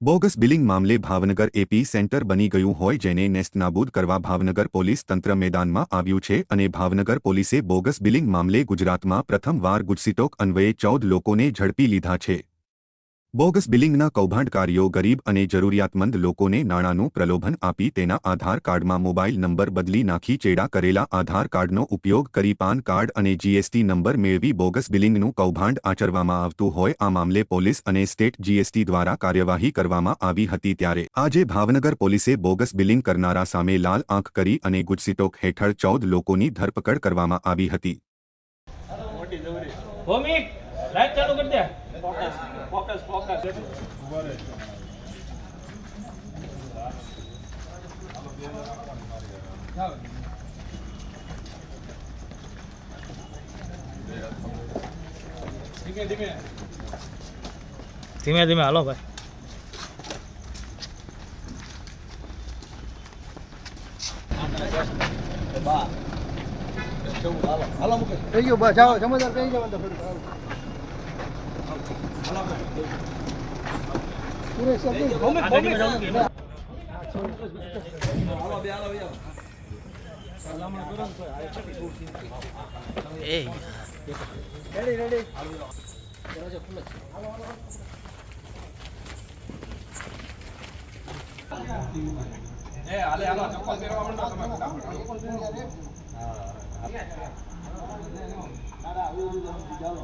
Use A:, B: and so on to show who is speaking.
A: Bogus billing મામલે Bhavnagar AP centre બની ગયું હોય જેને નેસ્તનાબૂદ કરવા ભાવનગર પોલીસ તંત્ર મેદાનમાં આવ્યું છે અને ભાવનગર પોલીસે બોગસ બિલિંગ મામલે ગુજરાતમાં પ્રથમવાર ગુજસીટોક અન્વયે 14 લોકોને ઝડપી લીધા છે। બોગસ બિલિંગના કૌભાંડકારીઓ ગરીબ અને જરૂરિયાતમંદ લોકોને નાણાંનું પ્રલોભન આપી તેના આધાર કાર્ડમાં મોબાઈલ નંબર બદલી નાખી ચેડા કરેલા આધાર કાર્ડનો ઉપયોગ કરી પાન કાર્ડ અને જીએસટી નંબર મેળવી બોગસ બિલિંગનું કૌભાંડ આચરવામાં આવતું હોય આ મામલે પોલીસ અને સ્ટેટ જીએસટી દ્વારા કાર્યવાહી કરવામાં આવી હતી ત્યારે આજે ભાવનગર પોલીસે બોગસ બિલિંગ કરનારા સામે લાલ આંખ કરી અને ગુજસીટોક હેઠળ 14 લોકોની ધરપકડ કરવામાં આવી હતી।
B: फोकस फोकस धीमे धीमे हालो भाई। हालो मुकेश जाओ समझदार कहीं जाओ पूरे सब रेडी रेडी ए हाले हालो चप्पल પહેરવા માંડો તમે હા દાદા આવી જાઓ